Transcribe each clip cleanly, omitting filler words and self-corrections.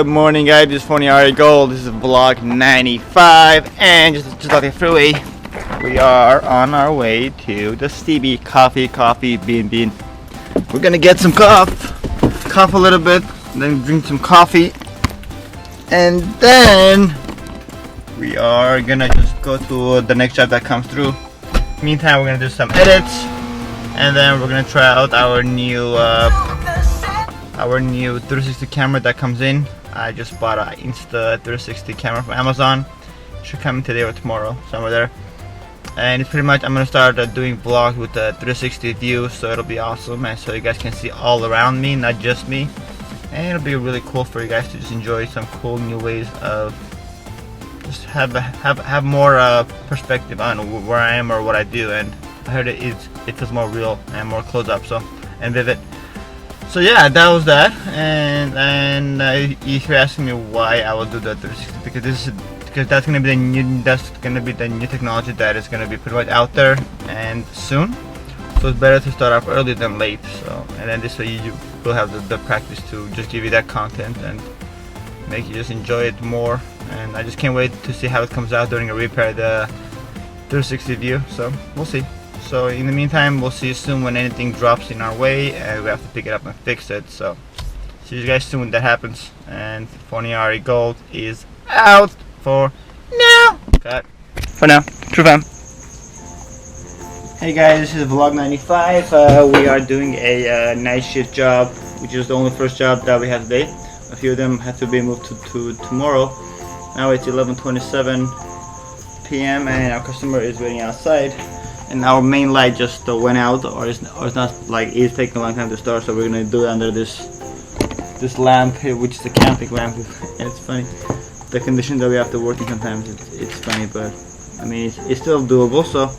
Good morning, guys. This is PHON-ER Gold. This is vlog 95, and just off the freeway, we are on our way to the Stevie Coffee Bean. We're gonna get some cough a little bit, then drink some coffee, and then we are gonna just go to the next job that comes through. Meantime, we're gonna do some edits, and then we're gonna try out our new 360 camera that comes in. I just bought an Insta 360 camera from Amazon. Should come in today or tomorrow, somewhere there. And it's pretty much, I'm gonna start doing vlogs with the 360 view, so it'll be awesome, and so you guys can see all around me, not just me. And it'll be really cool for you guys to just enjoy some cool new ways of just have more perspective on where I am or what I do. And I heard it feels more real and more close up, so, and vivid. So yeah, that was that. And if you're asking me why I will do the 360, because that's gonna be the new technology that is gonna be pretty much out there and soon. So it's better to start off early than late. So, and then this way you will have the practice to just give you that content and make you just enjoy it more. And I just can't wait to see how it comes out during a repair, the 360 view. So we'll see. So in the meantime, we'll see you soon when anything drops in our way and we have to pick it up and fix it. So see you guys soon when that happens. And PHON-ER Gold is out for now. Cut. For now. True fam. Hey guys, this is vlog 95. We are doing a night shift job, which is the only first job that we have today. A few of them have to be moved to tomorrow. Now it's 11:27 p.m. and our customer is waiting outside. And our main light just went out, or it's not, like, it's taking a long time to start, so we're gonna do it under this lamp here, which is a camping lamp. And it's funny, the condition that we have to work in sometimes, it's funny, but I mean it's still doable. So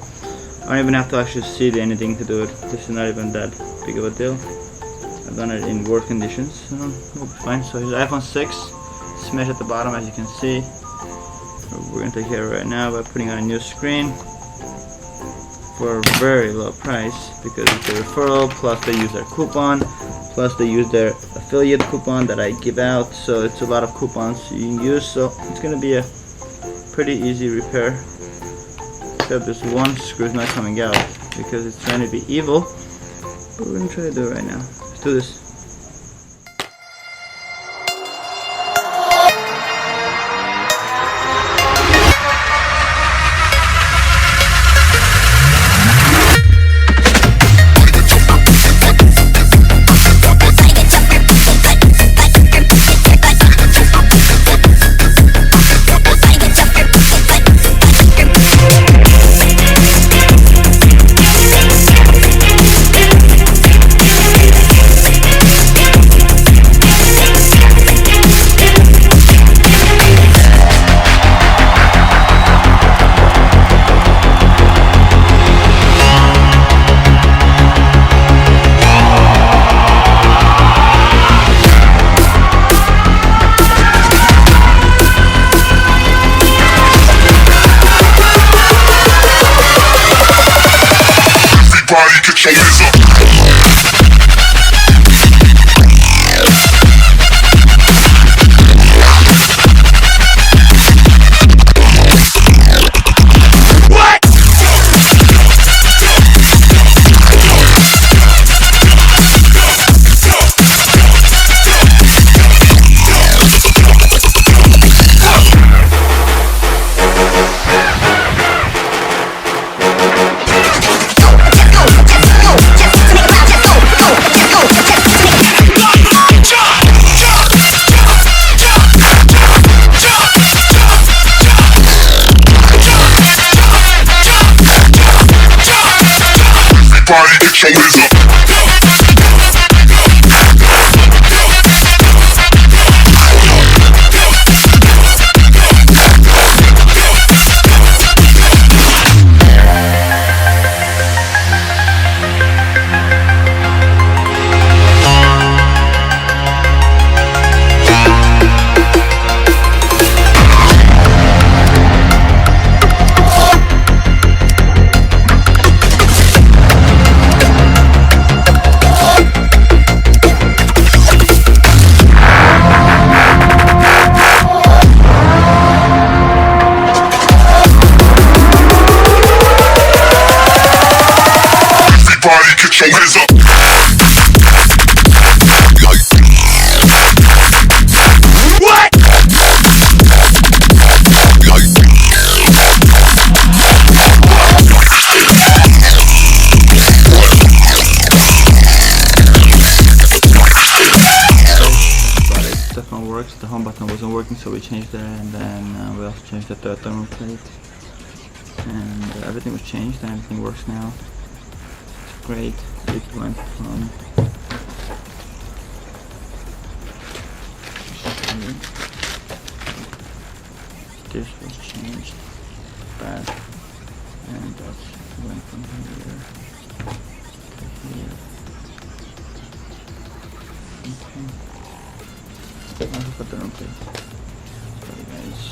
I don't even have to actually see anything to do it. This is not even that big of a deal. I've done it in work conditions, so it'll be fine. So here's iPhone 6 smashed at the bottom, as you can see. We're gonna take care of it right now by putting on a new screen for a very low price, because it's a referral, plus they use their coupon, plus they use their affiliate coupon that I give out. So it's a lot of coupons you can use, so it's gonna be a pretty easy repair, except this one screw is not coming out because it's trying to be evil. But we're gonna try to do it right now. Let's do this. Get your hands up. Everybody get your hands up. so we changed that, and then we also changed the thermal plate, and everything was changed and everything works now. It's great. It went from this was changed back, and that went from here to here. Okay. I'll put the plate. Sorry guys.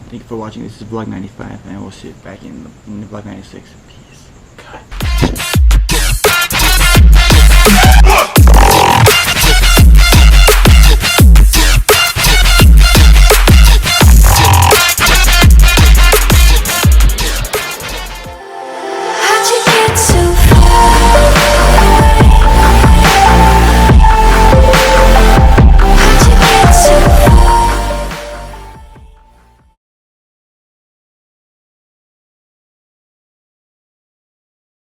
Thank you for watching. This is vlog 95, and we'll see you back in vlog 96.